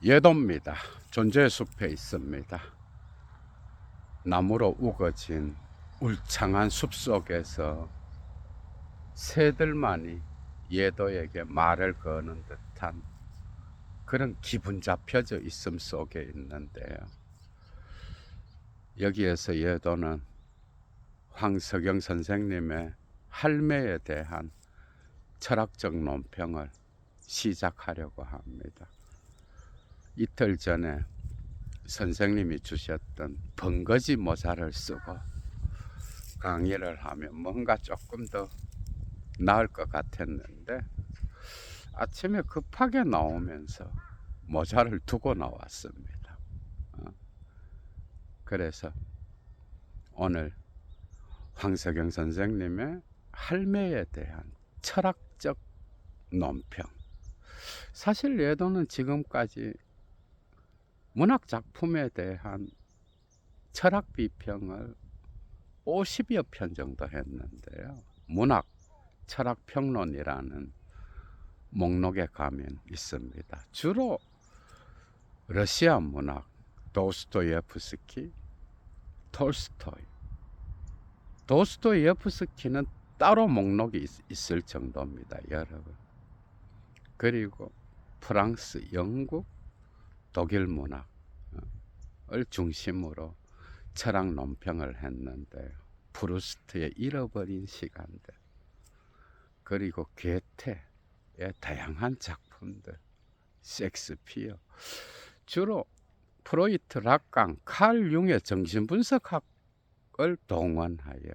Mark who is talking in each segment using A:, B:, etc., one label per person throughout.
A: 예도입니다. 존재의 숲에 있습니다. 나무로 우거진 울창한 숲 속에서 새들만이 예도에게 말을 거는 듯한 그런 기분 잡혀져 있음 속에 있는데요. 여기에서 예도는 황석영 선생님의 할매에 대한 철학적 논평을 시작하려고 합니다. 이틀 전에 선생님이 주셨던 번거지 모자를 쓰고 강의를 하면 뭔가 조금 더 나을 것 같았는데 아침에 급하게 나오면서 모자를 두고 나왔습니다. 그래서 오늘 황석영 선생님의 할매에 대한 철학적 논평. 사실 예도는 지금까지 문학 작품에 대한 철학 비평을 50여 편 정도 했는데요. 문학 철학 평론이라는 목록에 가면 있습니다. 주로 러시아 문학, 도스토예프스키, 톨스토이. 도스토예프스키는 따로 목록이 있을 정도입니다, 여러분. 그리고 프랑스, 영국, 독일 문학을 중심으로 철학 논평을 했는데 프루스트의 잃어버린 시간들, 그리고 괴테의 다양한 작품들, 셰익스피어, 주로 프로이트, 락강, 칼 융의 정신분석학을 동원하여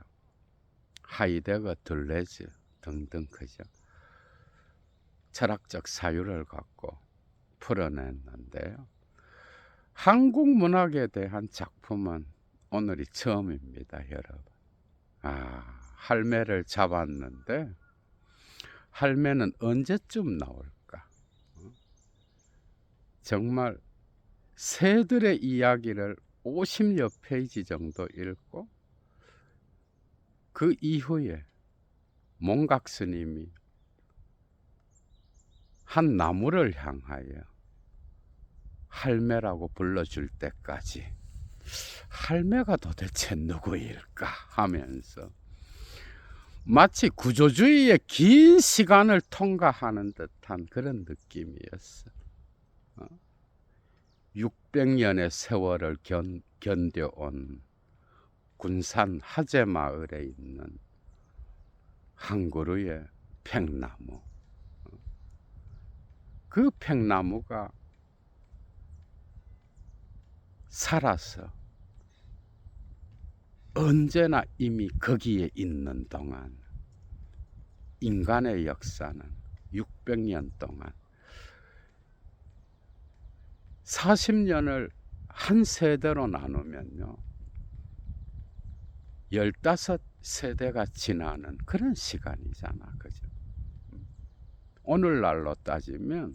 A: 하이데거, 들레즈 등등 그죠, 철학적 사유를 갖고 풀어냈는데요. 한국 문학에 대한 작품은 오늘이 처음입니다, 여러분. 할매를 잡았는데 할매는 언제쯤 나올까? 정말 새들의 이야기를 50여 페이지 정도 읽고 그 이후에 몽각 스님이 한 나무를 향하여 할매라고 불러줄 때까지 할매가 도대체 누구일까 하면서 마치 구조주의의 긴 시간을 통과하는 듯한 그런 느낌이었어. 600년의 세월을 견뎌온 군산 하제마을에 있는 한 그루의 팽나무. 그 팽나무가 살아서 언제나 이미 거기에 있는 동안 인간의 역사는 600년 동안 40년을 한 세대로 나누면요 15세대가 지나는 그런 시간이잖아, 그죠? 오늘날로 따지면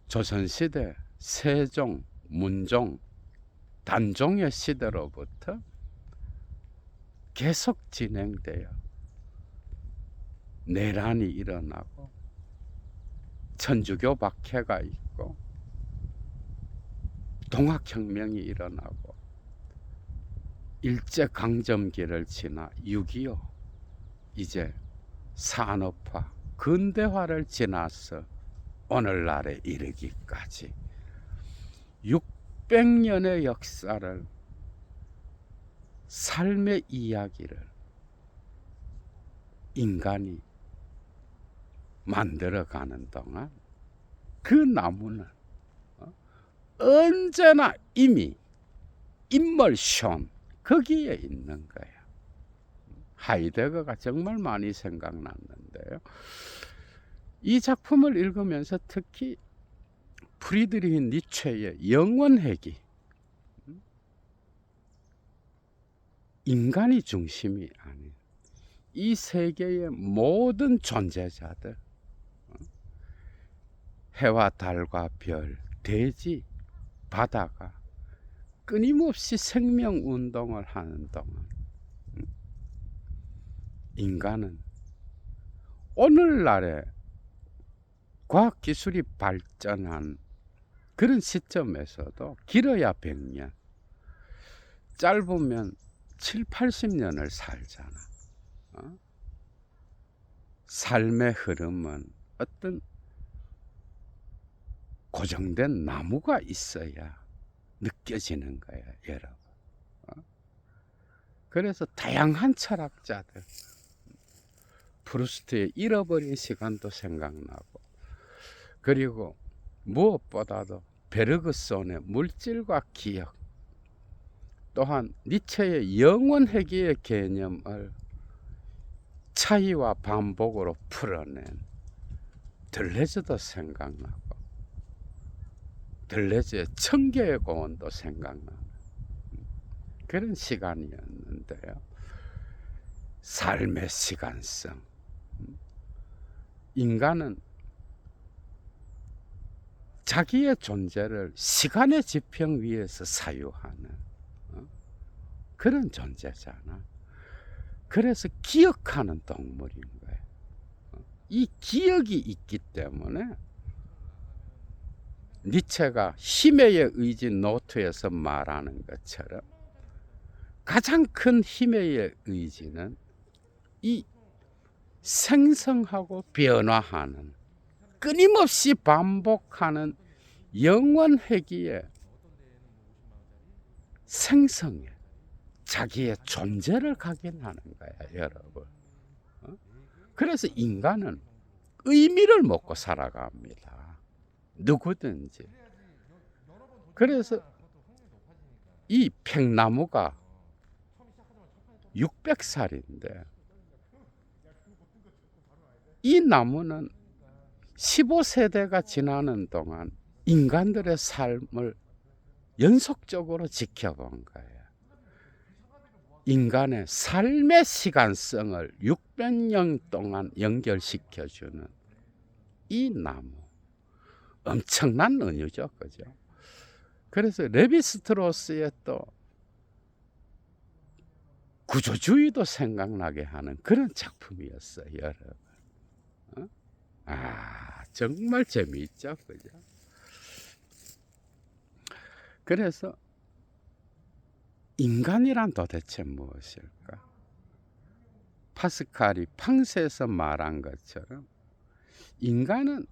A: 조선시대 세종, 문종, 단종의 시대로부터 계속 진행되어 내란이 일어나고 천주교 박해가 있고 동학혁명이 일어나고 일제강점기를 지나 6.25 이제 산업화, 근대화를 지나서 오늘날에 이르기까지 600년의 역사를, 삶의 이야기를 인간이 만들어가는 동안 그 나무는 언제나 이미 임멀션 거기에 있는 거예요. 하이데거가 정말 많이 생각났는데요. 이 작품을 읽으면서 특히 프리드리히 니체의 영원회귀, 인간이 중심이 아닌 이 세계의 모든 존재자들, 해와 달과 별, 대지, 바다가 끊임없이 생명운동을 하는 동안 인간은 오늘날에 과학기술이 발전한 그런 시점에서도 길어야 100년, 짧으면 7, 80년을 살잖아. 삶의 흐름은 어떤 고정된 나무가 있어야 느껴지는 거야, 여러분. 그래서 다양한 철학자들, 프루스트의 잃어버린 시간도 생각나고, 그리고 무엇보다도 베르그손의 물질과 기억, 또한 니체의 영원회귀의 개념을 차이와 반복으로 풀어낸 들레즈도 생각나고, 들레즈의 청계의 고원도 생각나는 그런 시간이었는데요. 삶의 시간성. 인간은 자기의 존재를 시간의 지평 위에서 사유하는 그런 존재잖아. 그래서 기억하는 동물인 거예요. 이 기억이 있기 때문에 니체가 힘의 의지 노트에서 말하는 것처럼 가장 큰 힘의 의지는 이 생성하고 변화하는, 끊임없이 반복하는 영원회귀의 생성에 자기의 존재를 각인하는 거야, 여러분. 그래서 인간은 의미를 먹고 살아갑니다. 누구든지. 그래서 이 팽나무가 600살인데 이 나무는 15세대가 지나는 동안 인간들의 삶을 연속적으로 지켜본 거예요. 인간의 삶의 시간성을 600년 동안 연결시켜주는 이 나무, 엄청난 은유죠, 그죠? 그래서 레비스트로스의 또 구조주의도 생각나게 하는 그런 작품이었어요, 여러분. 정말 재미있죠, 그죠? 그래서 인간이란 도대체 무엇일까? 파스칼이 팡세에서 말한 것처럼 인간은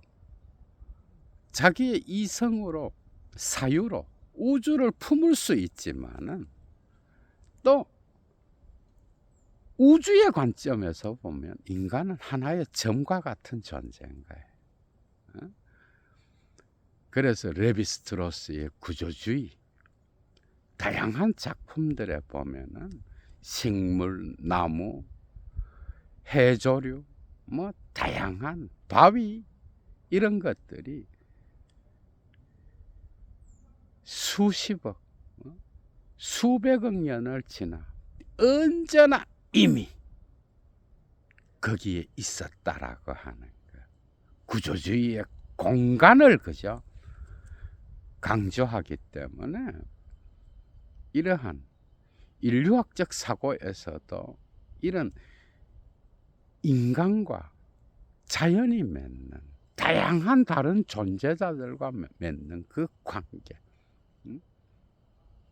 A: 자기의 이성으로, 사유로 우주를 품을 수 있지만은 또 우주의 관점에서 보면 인간은 하나의 점과 같은 존재인 거예요. 그래서 레비스트로스의 구조주의, 다양한 작품들에 보면은 식물, 나무, 해조류, 뭐 다양한 바위, 이런 것들이 수십억, 수백억 년을 지나 언제나 이미 거기에 있었다라고 하는 거. 구조주의의 공간을 그죠 강조하기 때문에 이러한 인류학적 사고에서도 이런 인간과 자연이 맺는, 다양한 다른 존재자들과 맺는 그 관계,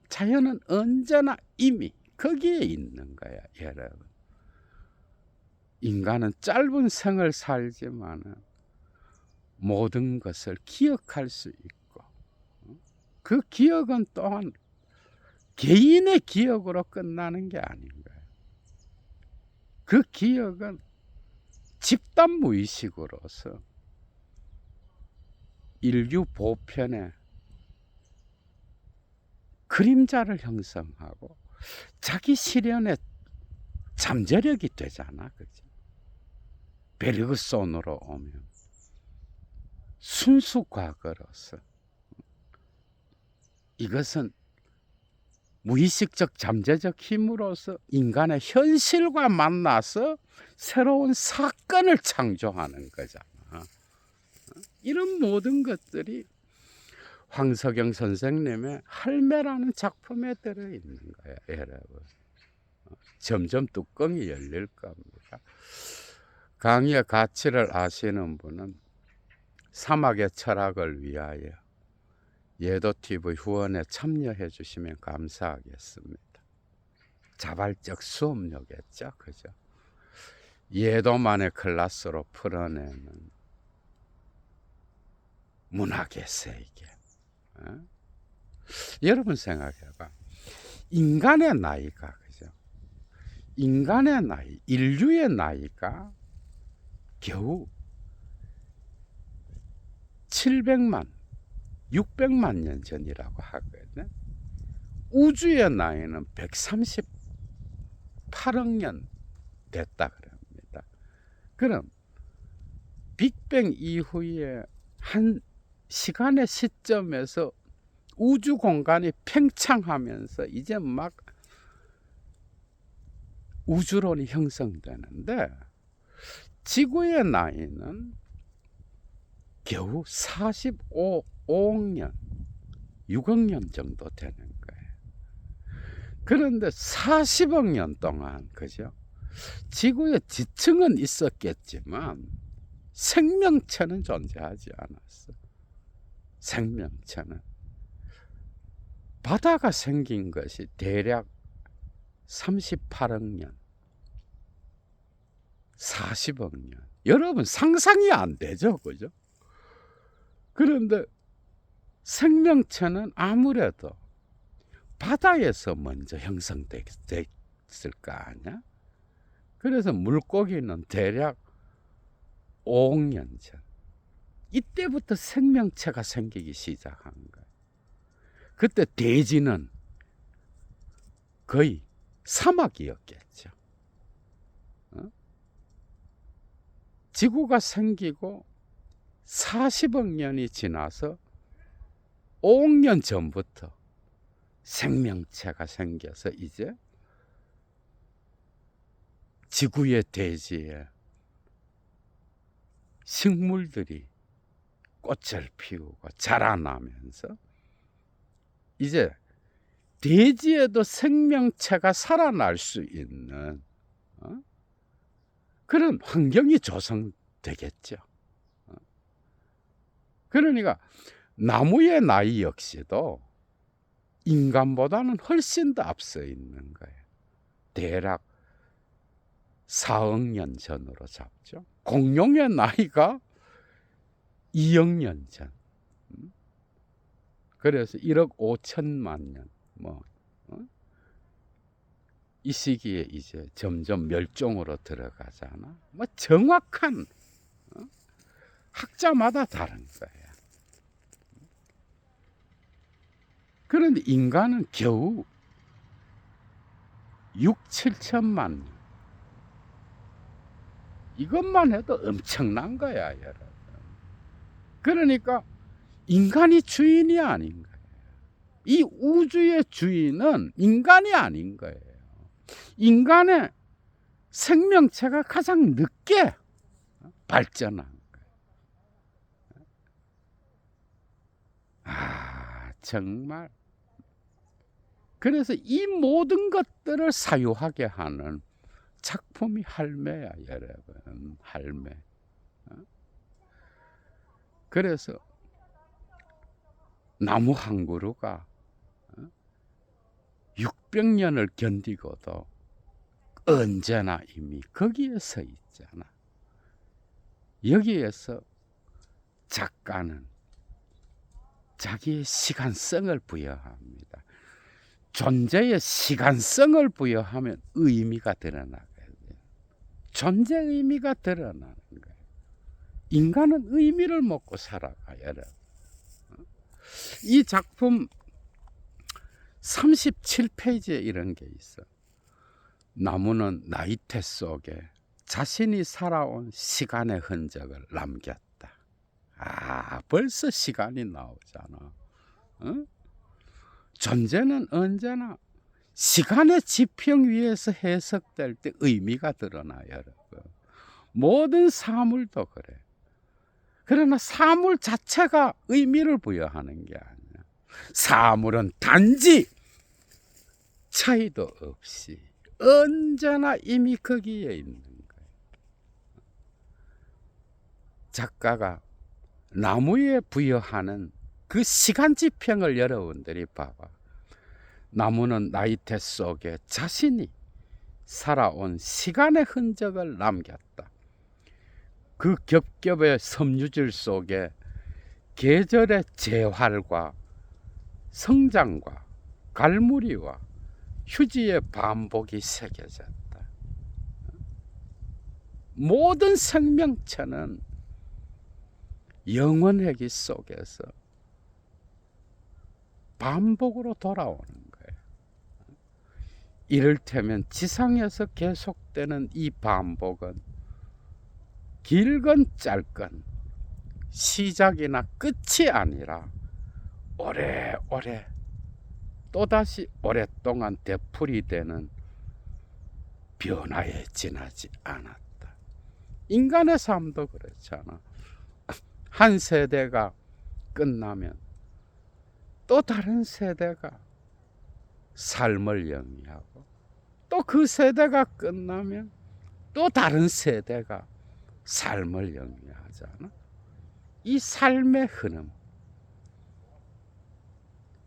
A: 자연은 언제나 이미 거기에 있는 거야, 여러분. 인간은 짧은 생을 살지만 모든 것을 기억할 수 있고, 그 기억은 또한 개인의 기억으로 끝나는 게 아닌 거예요. 그 기억은 집단 무의식으로서 인류 보편의 그림자를 형성하고 자기 실현의 잠재력이 되잖아, 그치? 베르그손으로 오면 순수 과거로서 이것은 무의식적 잠재적 힘으로서 인간의 현실과 만나서 새로운 사건을 창조하는 거잖아. 이런 모든 것들이 황석영 선생님의 할매라는 작품에 들어있는 거야, 여러분. 점점 뚜껑이 열릴 겁니다. 강의의 가치를 아시는 분은 사막의 철학을 위하여 예도TV 후원에 참여해 주시면 감사하겠습니다. 자발적 수업료겠죠, 그죠? 예도만의 클래스로 풀어내는 문학의 세계. 여러분 생각해봐. 인간의 나이가, 그죠? 인간의 나이, 인류의 나이가 겨우 700만, 600만 년 전이라고 하거든. 우주의 나이는 138억 년 됐다 그럽니다. 그럼 빅뱅 이후에 한 시간의 시점에서 우주 공간이 팽창하면서 이제 막 우주론이 형성되는데, 지구의 나이는 겨우 45억 년, 6억 년 정도 되는 거예요. 그런데 40억 년 동안, 그죠? 지구에 지층은 있었겠지만 생명체는 존재하지 않았어. 생명체는. 바다가 생긴 것이 대략 38억 년, 40억 년. 여러분 상상이 안 되죠, 그죠? 그런데 생명체는 아무래도 바다에서 먼저 형성됐을 거 아니야? 그래서 물고기는 대략 5억 년 전, 이때부터 생명체가 생기기 시작한 거예요. 그때 대지는 거의 사막이었겠죠. 지구가 생기고 40억 년이 지나서 5억 년 전부터 생명체가 생겨서 이제 지구의 대지에 식물들이 꽃을 피우고 자라나면서 이제 대지에도 생명체가 살아날 수 있는 그런 환경이 조성되겠죠. 그러니까 나무의 나이 역시도 인간보다는 훨씬 더 앞서 있는 거예요. 대략 4억 년 전으로 잡죠. 공룡의 나이가 2억 년 전. 그래서 1억 5천만 년. 이 시기에 이제 점점 멸종으로 들어가잖아. 정확한 학자마다 다른 거예요. 그런데 인간은 겨우 6, 7천만 년. 이것만 해도 엄청난 거야, 여러분. 그러니까 인간이 주인이 아닌 거예요. 이 우주의 주인은 인간이 아닌 거예요. 인간의 생명체가 가장 늦게 발전한 거예요. 정말. 그래서 이 모든 것들을 사유하게 하는 작품이 할매야, 여러분. 할매. 그래서 나무 한 그루가 600년을 견디고도 언제나 이미 거기에 서 있잖아. 여기에서 작가는 자기의 시간성을 부여합니다. 존재의 시간성을 부여하면 의미가 드러나거든요. 존재 의미가 드러나는 거예요. 인간은 의미를 먹고 살아가요. 이 작품 37페이지에 이런 게 있어. 나무는 나이테 속에 자신이 살아온 시간의 흔적을 남겼다. 벌써 시간이 나오잖아. 존재는 언제나 시간의 지평 위에서 해석될 때 의미가 드러나요, 여러분. 모든 사물도 그래. 그러나 사물 자체가 의미를 부여하는 게 아니야. 사물은 단지 차이도 없이 언제나 이미 거기에 있는 거예요. 작가가 나무에 부여하는 그 시간 지평을 여러분들이 봐봐. 나무는 나이테 속에 자신이 살아온 시간의 흔적을 남겼다. 그 겹겹의 섬유질 속에 계절의 재활과 성장과 갈무리와 휴지의 반복이 새겨졌다. 모든 생명체는 영원회기 속에서 반복으로 돌아오는 거예요. 이를테면 지상에서 계속되는 이 반복은 길건 짧건 시작이나 끝이 아니라 오래오래 또다시 오랫동안 되풀이 되는 변화에 지나지 않았다. 인간의 삶도 그렇잖아. 한 세대가 끝나면 또 다른 세대가 삶을 영위하고, 또 그 세대가 끝나면 또 다른 세대가 삶을 영위하잖아. 이 삶의 흐름,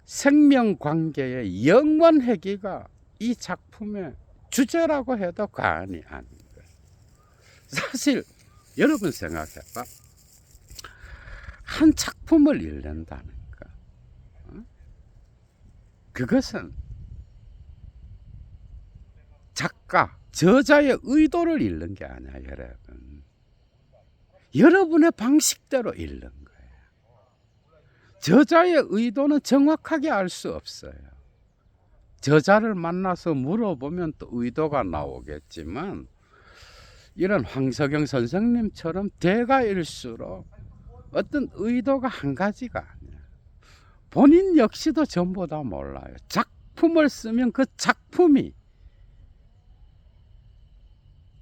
A: 생명관계의 영원회기가 이 작품의 주제라고 해도 과언이 아닌 거예요. 사실 여러분 생각해봐. 한 작품을 읽는다는 거, 그것은 작가, 저자의 의도를 읽는 게 아니야, 여러분. 여러분의 방식대로 읽는 거예요. 저자의 의도는 정확하게 알 수 없어요. 저자를 만나서 물어보면 또 의도가 나오겠지만, 이런 황석영 선생님처럼 대가일수록 어떤 의도가 한 가지가 아니야. 본인 역시도 전부 다 몰라요. 작품을 쓰면 그 작품이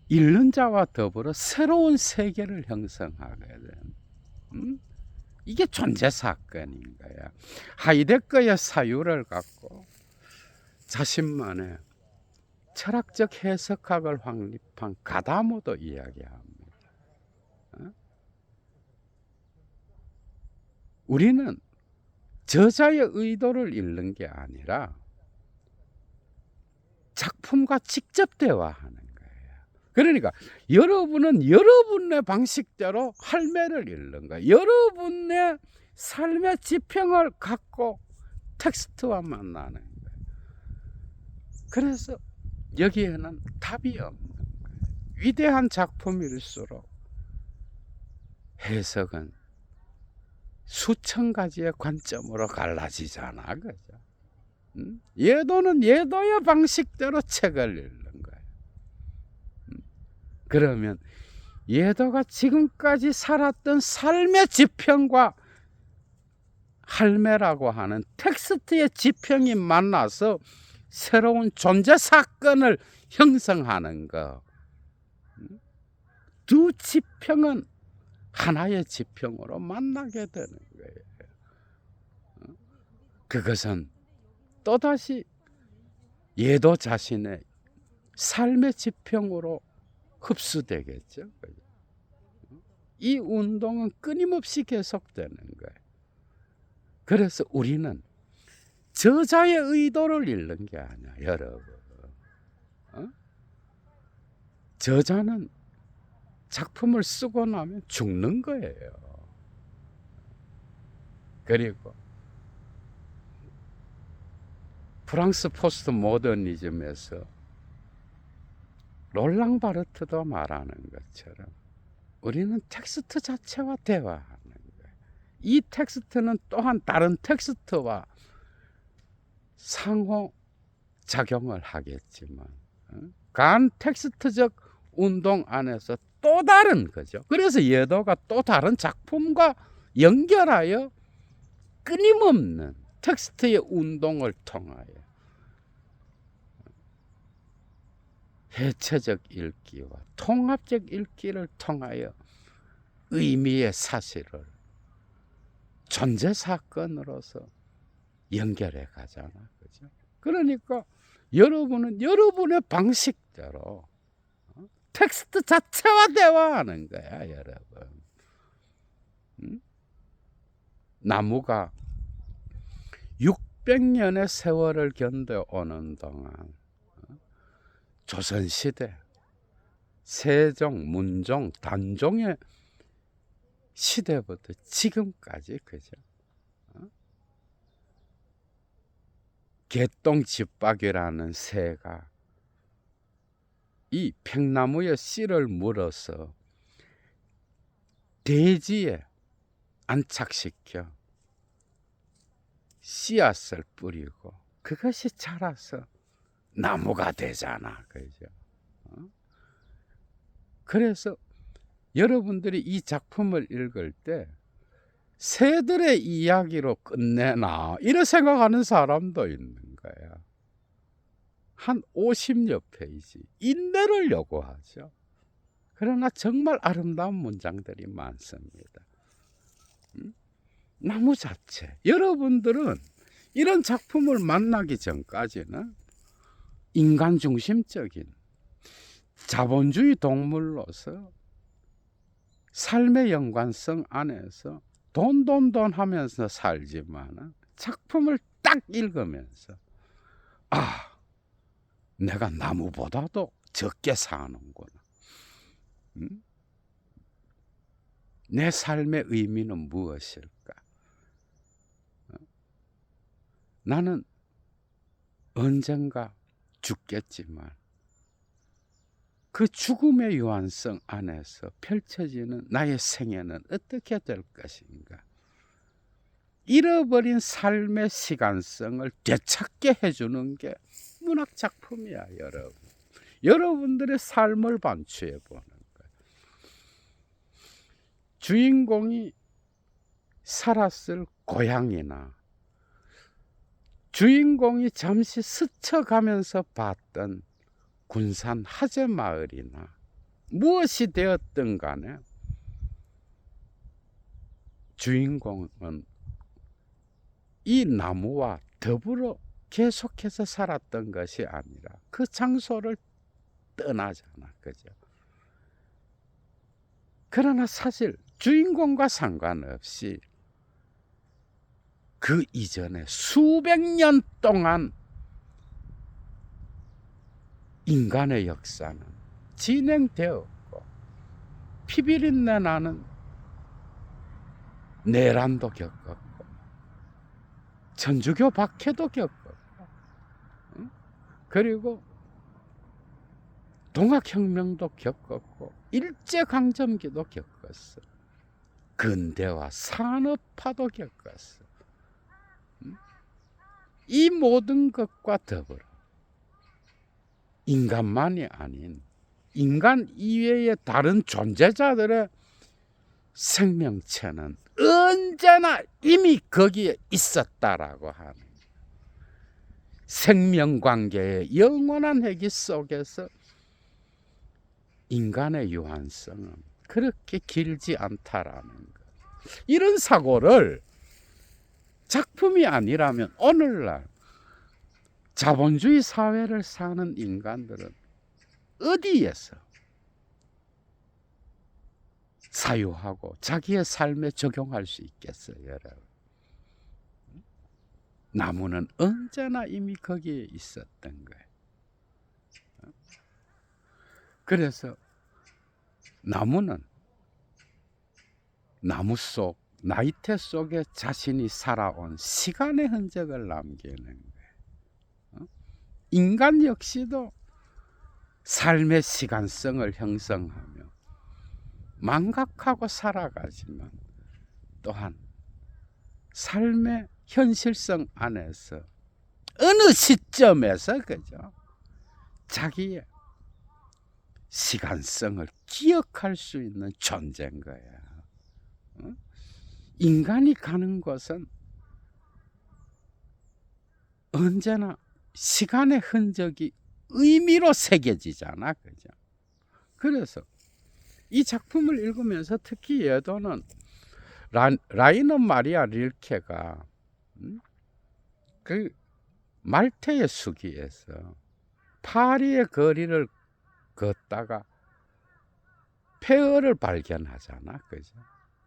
A: 읽는 자와 더불어 새로운 세계를 형성하거든. 이게 존재 사건인 거야. 하이데거의 사유를 갖고 자신만의 철학적 해석학을 확립한 가다모도 이야기합니다. 우리는 저자의 의도를 읽는 게 아니라 작품과 직접 대화하는 거예요. 그러니까 여러분은 여러분의 방식대로 할매를 읽는 거예요. 여러분의 삶의 지평을 갖고 텍스트와 만나는 거예요. 그래서 여기에는 답이 없는 거예요. 위대한 작품일수록 해석은 수천 가지의 관점으로 갈라지잖아, 그죠? 예도는 예도의 방식대로 책을 읽는 거예요. 그러면 예도가 지금까지 살았던 삶의 지평과 할매라고 하는 텍스트의 지평이 만나서 새로운 존재 사건을 형성하는 거. 두 지평은 하나의 지평으로 만나게 되는 거예요. 그것은 또다시 예도 자신의 삶의 지평으로 흡수되겠죠. 이 운동은 끊임없이 계속되는 거예요. 그래서 우리는 저자의 의도를 읽는 게 아니야, 여러분. 저자는 작품을 쓰고 나면 죽는 거예요. 그리고 프랑스 포스트 모더니즘에서 롤랑 바르트도 말하는 것처럼 우리는 텍스트 자체와 대화하는 거예요. 이 텍스트는 또한 다른 텍스트와 상호 작용을 하겠지만 간 텍스트적 운동 안에서 또 다른 거죠. 그래서 예도가 또 다른 작품과 연결하여 끊임없는 텍스트의 운동을 통하여 해체적 읽기와 통합적 읽기를 통하여 의미의 사실을 존재 사건으로서 연결해 가잖아, 그죠? 그러니까 여러분은 여러분의 방식대로 텍스트 자체와 대화하는 거야, 여러분. 나무가 수백 년의 세월을 견뎌오는 동안 조선시대 세종, 문종, 단종의 시대부터 지금까지 그죠? 개똥집박이라는 새가 이 팽나무에 씨를 물어서 대지에 안착시켜 씨앗을 뿌리고 그것이 자라서 나무가 되잖아, 그죠? 그래서 여러분들이 이 작품을 읽을 때 새들의 이야기로 끝내나 이런 생각하는 사람도 있는 거야. 한 50여 페이지 인내를 요구하죠. 그러나 정말 아름다운 문장들이 많습니다. 나무 자체, 여러분들은 이런 작품을 만나기 전까지는 인간 중심적인 자본주의 동물로서 삶의 연관성 안에서 돈 하면서 살지만 작품을 딱 읽으면서 내가 나무보다도 적게 사는구나. 내 삶의 의미는 무엇일까? 나는 언젠가 죽겠지만 그 죽음의 유한성 안에서 펼쳐지는 나의 생애는 어떻게 될 것인가? 잃어버린 삶의 시간성을 되찾게 해주는 게 문학 작품이야, 여러분. 여러분들의 삶을 반추해 보는 거야. 주인공이 살았을 고향이나 주인공이 잠시 스쳐가면서 봤던 군산 하재마을이나 무엇이 되었든 간에 주인공은 이 나무와 더불어 계속해서 살았던 것이 아니라 그 장소를 떠나잖아, 그죠? 그러나 사실 주인공과 상관없이 그 이전에 수백 년 동안 인간의 역사는 진행되었고 피비린내 나는 내란도 겪었고 천주교 박해도 겪었고 그리고 동학혁명도 겪었고 일제강점기도 겪었어. 근대화 산업화도 겪었어. 이 모든 것과 더불어 인간만이 아닌 인간 이외의 다른 존재자들의 생명체는 언제나 이미 거기에 있었다라고 하는 생명관계의 영원한 회귀 속에서 인간의 유한성은 그렇게 길지 않다라는 것. 이런 사고를 작품이 아니라면 오늘날 자본주의 사회를 사는 인간들은 어디에서 사유하고 자기의 삶에 적용할 수 있겠어요, 여러분? 나무는 언제나 이미 거기에 있었던 거예요. 그래서 나무는 나무 속, 나이테 속에 자신이 살아온 시간의 흔적을 남기는 거예요. 인간 역시도 삶의 시간성을 형성하며 망각하고 살아가지만 또한 삶의 현실성 안에서 어느 시점에서 그죠? 자기의 시간성을 기억할 수 있는 존재인 거야. 인간이 가는 곳은 언제나 시간의 흔적이 의미로 새겨지잖아, 그죠? 그래서 이 작품을 읽으면서 특히 예도는 라이너 마리아 릴케가 그 말테의 수기에서 파리의 거리를 걷다가 폐허를 발견하잖아, 그죠?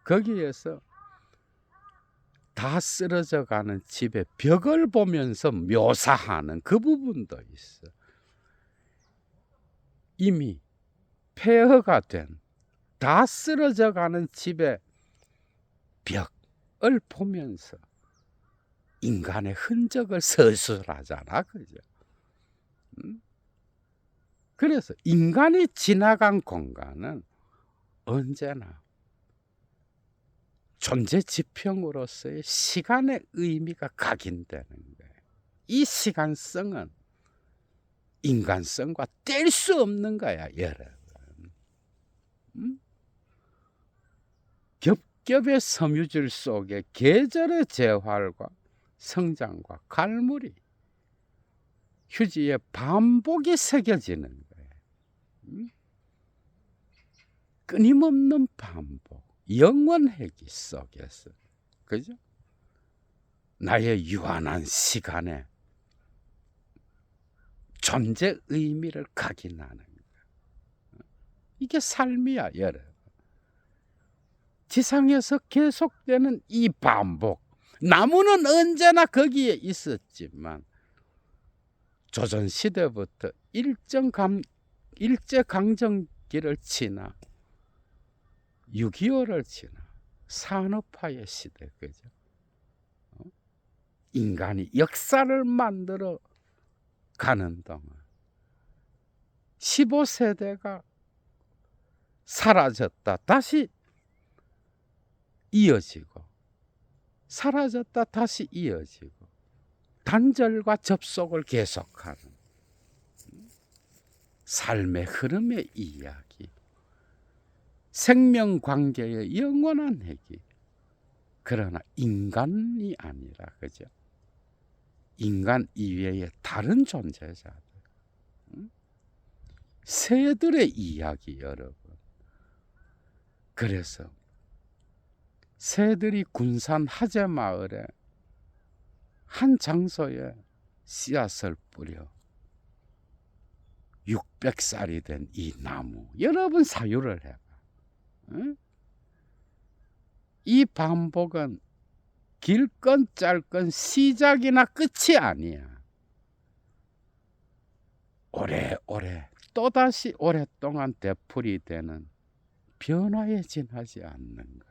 A: 거기에서 다 쓰러져 가는 집의 벽을 보면서 묘사하는 그 부분도 있어. 이미 폐허가 된 다 쓰러져 가는 집의 벽을 보면서 인간의 흔적을 서술하잖아, 그죠? 그래서 인간이 지나간 공간은 언제나 존재 지평으로서의 시간의 의미가 각인되는 거예요. 이 시간성은 인간성과 뗄 수 없는 거야, 여러분. 겹겹의 섬유질 속에 계절의 재활과 성장과 갈무리, 휴지의 반복이 새겨지는 거예요. 끊임없는 반복, 영원하기 속에서, 그죠? 나의 유한한 시간에 존재 의미를 각인하는 거야. 이게 삶이야, 여러분. 지상에서 계속되는 이 반복. 나무는 언제나 거기에 있었지만 조선시대부터 일제강점기를 지나 6.25를 지나 산업화의 시대, 그죠? 인간이 역사를 만들어 가는 동안 15세대가 사라졌다 다시 이어지고, 사라졌다 다시 이어지고, 단절과 접속을 계속하는 삶의 흐름의 이야기, 생명관계의 영원한 얘기. 그러나 인간이 아니라, 그죠? 인간 이외의 다른 존재자들, 새들의 이야기, 여러분. 그래서 새들이 군산 하제마을에 한 장소에 씨앗을 뿌려 600살이 된 이 나무, 여러분 사유를 해봐. 응? 이 반복은 길건 짧건 시작이나 끝이 아니야. 오래오래 또다시 오랫동안 되풀이 되는 변화에 지나지 않는 거예요.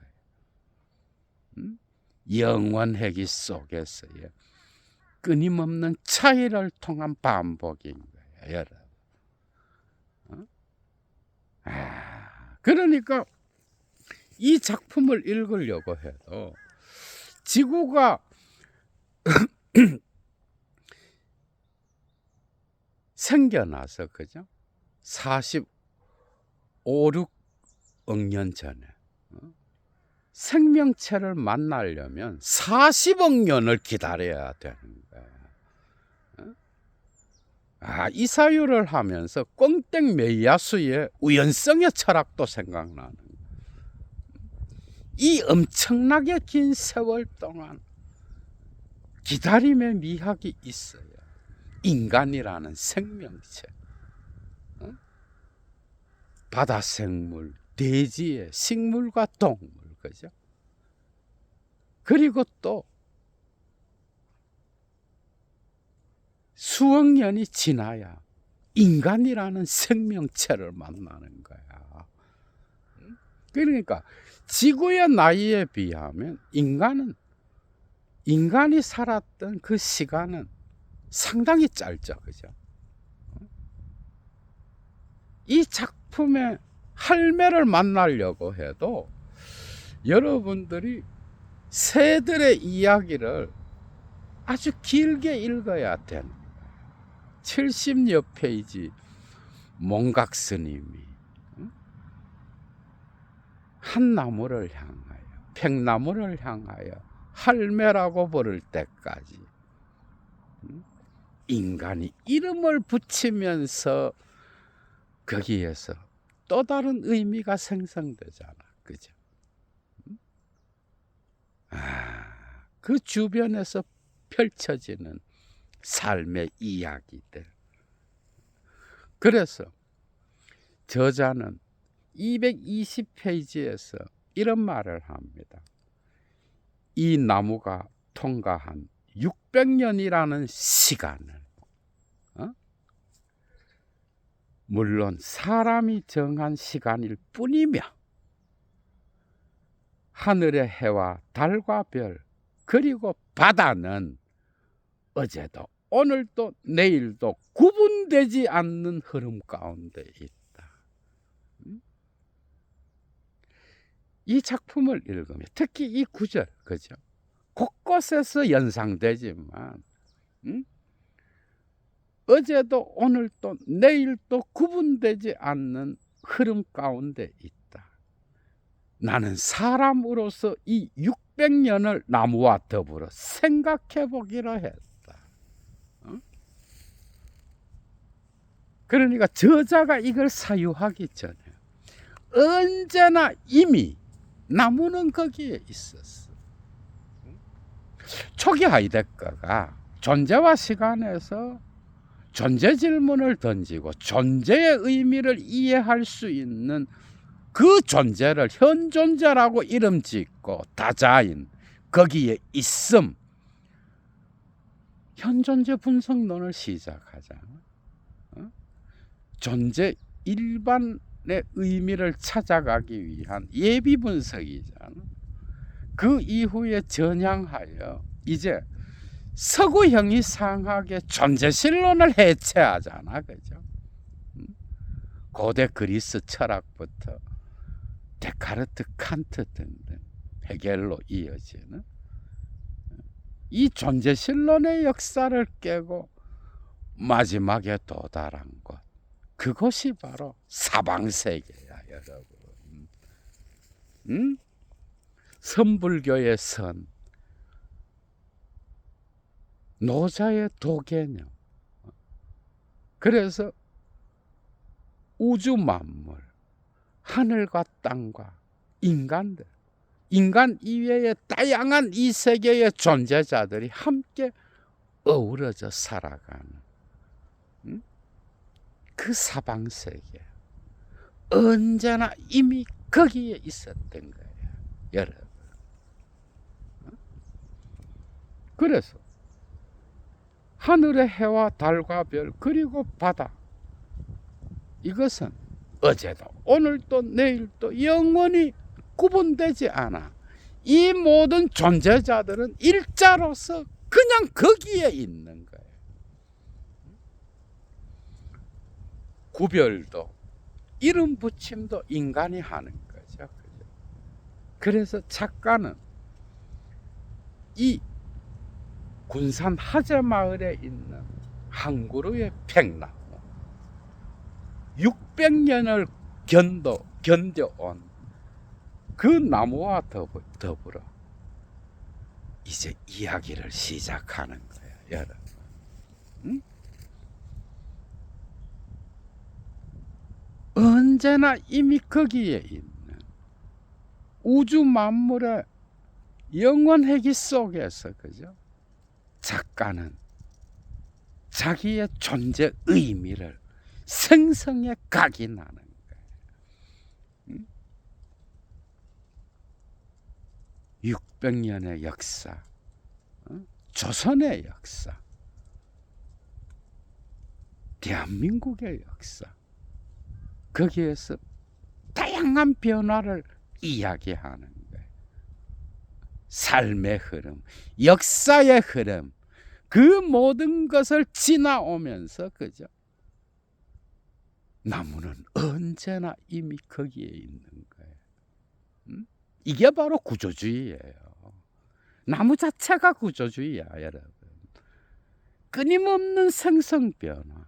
A: 영원회기 속에서의 끊임없는 차이를 통한 반복인 거예요, 여러분. 그러니까 이 작품을 읽으려고 해도 지구가 생겨나서, 그죠? 45, 6억 년 전에 생명체를 만나려면 40억 년을 기다려야 되는 거야. 이 사유를 하면서 꽁땡 메이야수의 우연성의 철학도 생각나는 거야. 이 엄청나게 긴 세월 동안 기다림의 미학이 있어야 인간이라는 생명체, 바다 생물, 대지의 식물과 동물, 그죠? 그리고 또 수억 년이 지나야 인간이라는 생명체를 만나는 거야. 그러니까 지구의 나이에 비하면 인간이 살았던 그 시간은 상당히 짧죠, 그죠? 이 작품의 할매를 만나려고 해도 여러분들이 새들의 이야기를 아주 길게 읽어야 되는 거예요. 70여 페이지 몽각 스님이 한 나무를 향하여, 팽나무를 향하여 할매라고 부를 때까지 인간이 이름을 붙이면서 거기에서 또 다른 의미가 생성되잖아, 그죠? 그 주변에서 펼쳐지는 삶의 이야기들. 그래서 저자는 220페이지에서 이런 말을 합니다. 이 나무가 통과한 600년이라는 시간을, 물론 사람이 정한 시간일 뿐이며 하늘의 해와 달과 별 그리고 바다는 어제도 오늘도 내일도 구분되지 않는 흐름 가운데 있다. 이 작품을 읽으면 특히 이 구절, 그죠? 곳곳에서 연상되지만, 어제도 오늘도 내일도 구분되지 않는 흐름 가운데 있다. 나는 사람으로서 이 600년을 나무와 더불어 생각해 보기로 했다. 그러니까 저자가 이걸 사유하기 전에 언제나 이미 나무는 거기에 있었어. 초기 하이데거가 존재와 시간에서 존재 질문을 던지고 존재의 의미를 이해할 수 있는 그 존재를 현존재라고 이름 짓고 다자인 거기에 있음, 현존재 분석론을 시작하잖아. 존재 일반의 의미를 찾아가기 위한 예비 분석이잖아. 그 이후에 전향하여 이제 서구 형이상학의 존재신론을 해체하잖아, 그죠? 고대 그리스 철학부터 데카르트, 칸트 등등 헤겔로 이어지는 이 존재신론의 역사를 깨고 마지막에 도달한 곳, 그것이 바로 사방세계야, 여러분. 선불교의 선, 노자의 도개념. 그래서 우주 만물, 하늘과 땅과 인간들, 인간 이외의 다양한 이 세계의 존재자들이 함께 어우러져 살아가는 그 사방세계, 언제나 이미 거기에 있었던 거예요, 여러분. 그래서 하늘의 해와 달과 별 그리고 바다, 이것은 어제도 오늘도 내일도 영원히 구분되지 않아. 이 모든 존재자들은 일자로서 그냥 거기에 있는 거예요. 구별도 이름 붙임도 인간이 하는 거죠. 그래서 작가는 이 군산 하재마을에 있는 한 그루의 팽나무, 600년을 견뎌온 그 나무와 더불어 이제 이야기를 시작하는 거예요, 여러분. 응? 언제나 이미 거기에 있는 우주 만물의 영원회기 속에서, 그죠? 작가는 자기의 존재 의미를 생성해 각인하는 거예요. 600년의 역사, 조선의 역사, 대한민국의 역사, 거기에서 다양한 변화를 이야기하는 거예요. 삶의 흐름, 역사의 흐름, 그 모든 것을 지나오면서, 그죠? 나무는 언제나 이미 거기에 있는 거예요. 이게 바로 구조주의예요. 나무 자체가 구조주의야, 여러분. 끊임없는 생성 변화,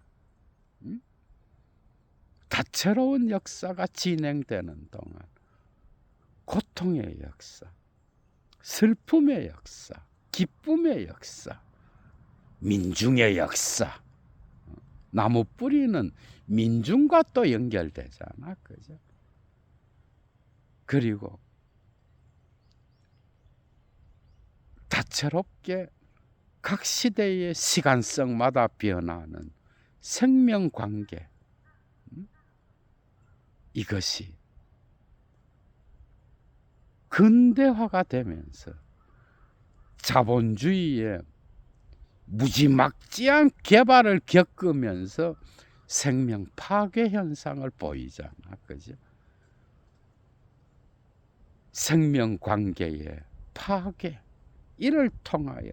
A: 다채로운 역사가 진행되는 동안 고통의 역사, 슬픔의 역사, 기쁨의 역사, 민중의 역사, 나무 뿌리는 민중과 또 연결되잖아, 그죠? 그리고 다채롭게 각 시대의 시간성마다 변하는 생명관계, 이것이 근대화가 되면서 자본주의의 무지막지한 개발을 겪으면서 생명 파괴 현상을 보이잖아. 그죠? 생명 관계의 파괴, 이를 통하여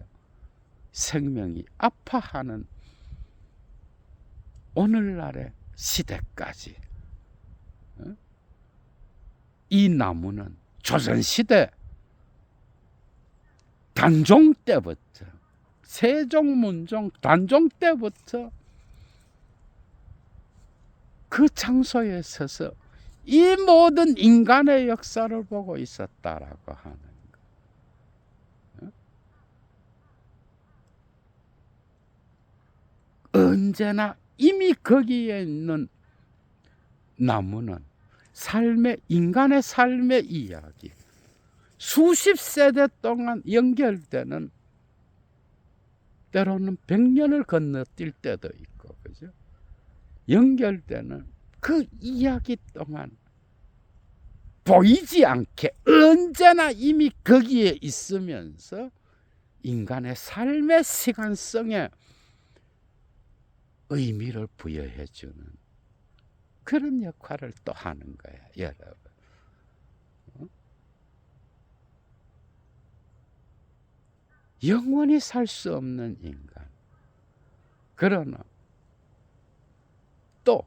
A: 생명이 아파하는 오늘날의 시대까지. 이 나무는 조선시대 단종 때부터, 세종문종 단종 때부터 그 장소에 서서 이 모든 인간의 역사를 보고 있었다라고 하는 거. 언제나 이미 거기에 있는 나무는 인간의 삶의 이야기, 수십 세대 동안 연결되는, 때로는 100년을 건너뛸 때도 있고, 그죠? 연결되는 그 이야기 동안 보이지 않게 언제나 이미 거기에 있으면서 인간의 삶의 시간성에 의미를 부여해 주는 그런 역할을 또 하는 거야, 여러분. 영원히 살 수 없는 인간. 그러나 또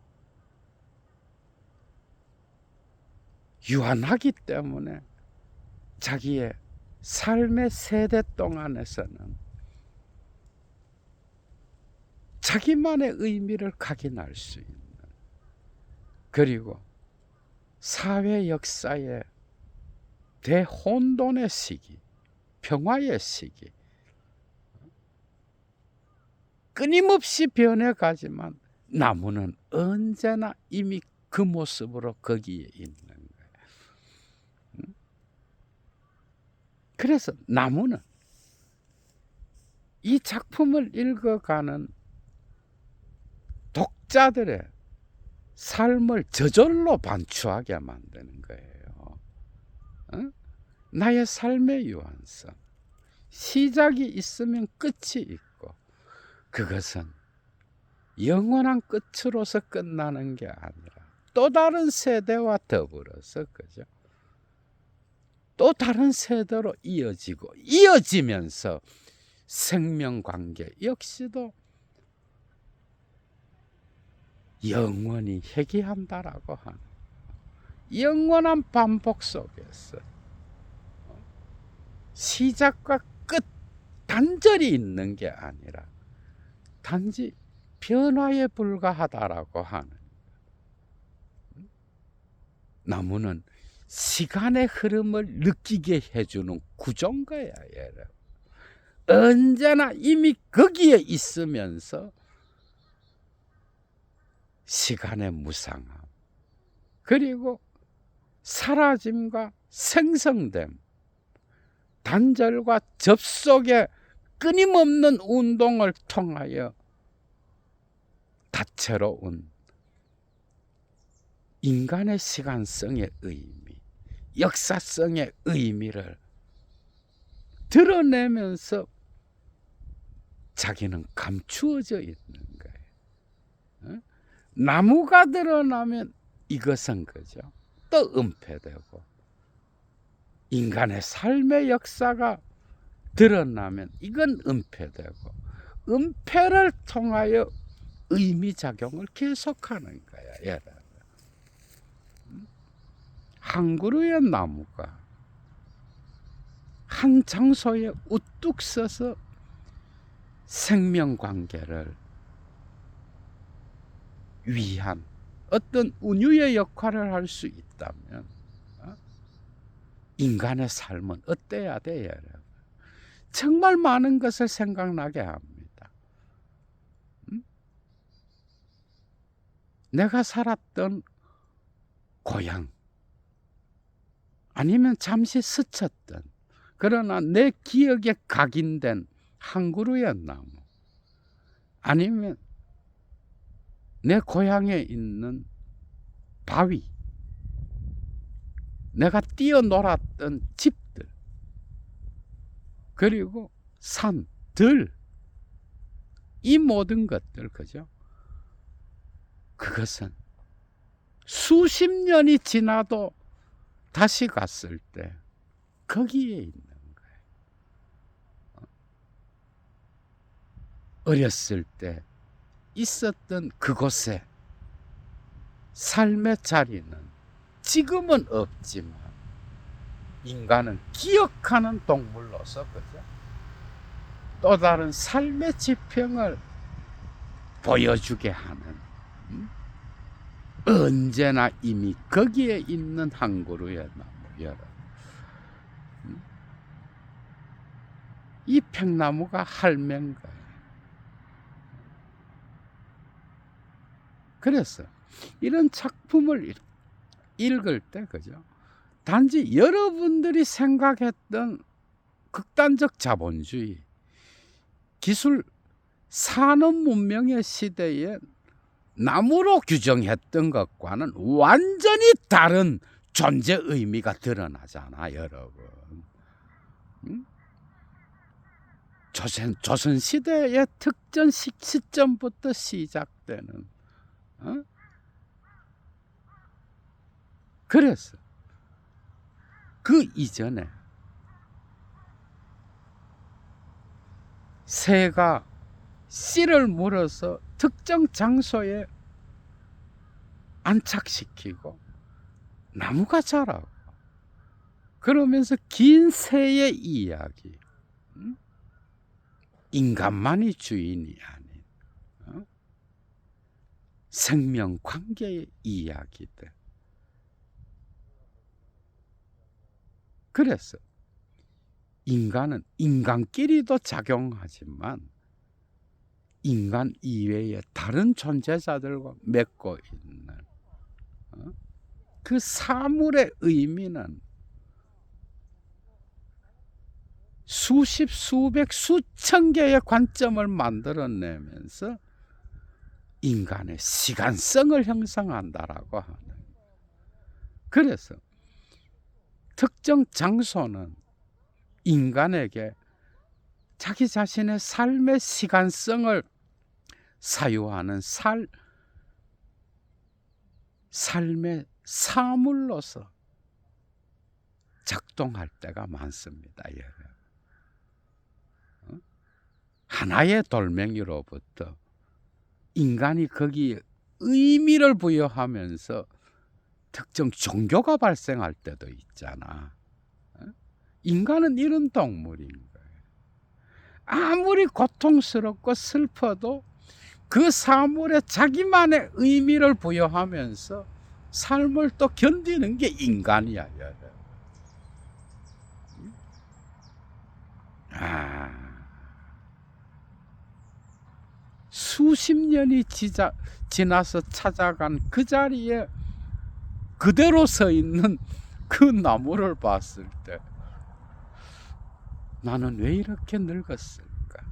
A: 유한하기 때문에 자기의 삶의 세대 동안에서는 자기만의 의미를 각인할 수 있는, 그리고 사회 역사의 대혼돈의 시기, 평화의 시기, 끊임없이 변해가지만 나무는 언제나 이미 그 모습으로 거기에 있는 거예요. 그래서 나무는 이 작품을 읽어가는 독자들의 삶을 저절로 반추하게 만드는 거예요. 나의 삶의 유한성, 시작이 있으면 끝이 있고, 그것은 영원한 끝으로서 끝나는 게 아니라 또 다른 세대와 더불어서, 그죠? 또 다른 세대로 이어지고, 이어지면서 생명 관계 역시도 영원히 회귀한다라고 하는, 영원한 반복 속에서 시작과 끝 단절이 있는 게 아니라 단지 변화에 불과하다라고 하는, 나무는 시간의 흐름을 느끼게 해주는 구조인 거야, 여러분. 언제나 이미 거기에 있으면서 시간의 무상함, 그리고 사라짐과 생성됨, 단절과 접속의 끊임없는 운동을 통하여 다채로운 인간의 시간성의 의미, 역사성의 의미를 드러내면서 자기는 감추어져 있는 거예요. 나무가 드러나면 이것은, 그죠? 또 은폐되고, 인간의 삶의 역사가 드러나면 이건 은폐되고, 은폐를 통하여 의미작용을 계속하는 거야, 여러분. 한 그루의 나무가 한 장소에 우뚝 서서 생명관계를 위한 어떤 운유의 역할을 할 수 있다면 인간의 삶은 어때야 돼요, 여러분? 정말 많은 것을 생각나게 합니다. 내가 살았던 고향, 아니면 잠시 스쳤던, 그러나 내 기억에 각인된 한 그루의 나무, 아니면 내 고향에 있는 바위, 내가 뛰어놀았던 집들, 그리고 산, 들, 이 모든 것들, 그죠? 그것은 수십 년이 지나도 다시 갔을 때 거기에 있는 거예요. 어렸을 때 있었던 그곳에 삶의 자리는 지금은 없지만 인간은 기억하는 동물로서, 그죠? 또 다른 삶의 지평을 보여주게 하는, 언제나 이미 거기에 있는 한 그루의 나무, 여러분. 이 평나무가 할매인 거예요. 그래서 이런 작품을 읽을 때, 그죠? 단지 여러분들이 생각했던 극단적 자본주의, 기술 산업 문명의 시대에 나무로 규정했던 것과는 완전히 다른 존재 의미가 드러나잖아, 여러분. 조선 시대의 특정 시점부터 시작되는, 그래서 그 이전에 새가 씨를 물어서 특정 장소에 안착시키고 나무가 자라고, 그러면서 긴 새의 이야기, 인간만이 주인이 아닌 생명 관계의 이야기들. 그래서 인간은 인간끼리도 작용하지만 인간 이외의 다른 존재자들과 맺고 있는 그 사물의 의미는 수십, 수백, 수천 개의 관점을 만들어내면서 인간의 시간성을 형성한다라고 하는. 그래서 특정 장소는 인간에게 자기 자신의 삶의 시간성을 사유하는 삶의 사물로서 작동할 때가 많습니다. 하나의 돌멩이로부터 인간이 거기에 의미를 부여하면서 특정 종교가 발생할 때도 있잖아. 인간은 이런 동물인 거예요. 아무리 고통스럽고 슬퍼도 그 사물에 자기만의 의미를 부여하면서 삶을 또 견디는 게 인간이야. 수십 년이 지나서 찾아간 그 자리에 그대로 서 있는 그 나무를 봤을 때 나는 왜 이렇게 늙었을까?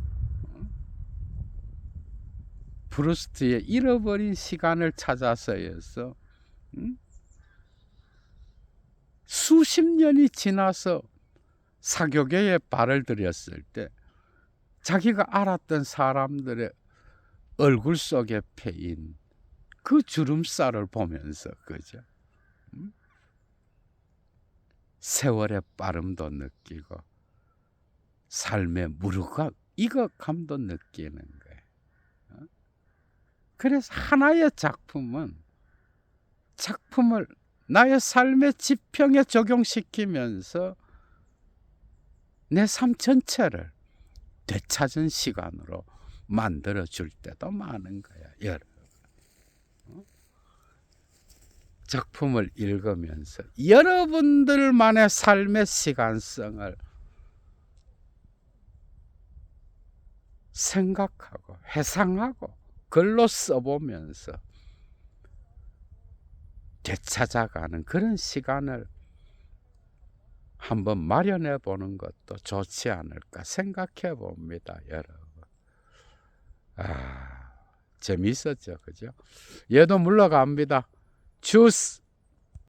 A: 프루스트의 잃어버린 시간을 찾아서여서 수십 년이 지나서 사교계에 발을 들였을 때 자기가 알았던 사람들의 얼굴 속에 패인 그 주름살을 보면서, 그죠? 세월의 빠름도 느끼고 삶의 무르가 익어감도 느끼는 거예요. 그래서 하나의 작품을 나의 삶의 지평에 적용시키면서 내 삶 전체를 되찾은 시간으로 만들어 줄 때도 많은 거야, 여러분. 작품을 읽으면서 여러분들만의 삶의 시간성을 생각하고 회상하고 글로 써보면서 되찾아가는 그런 시간을 한번 마련해 보는 것도 좋지 않을까 생각해 봅니다, 여러분. 재미있었죠, 그죠? 얘도 물러갑니다. 주스.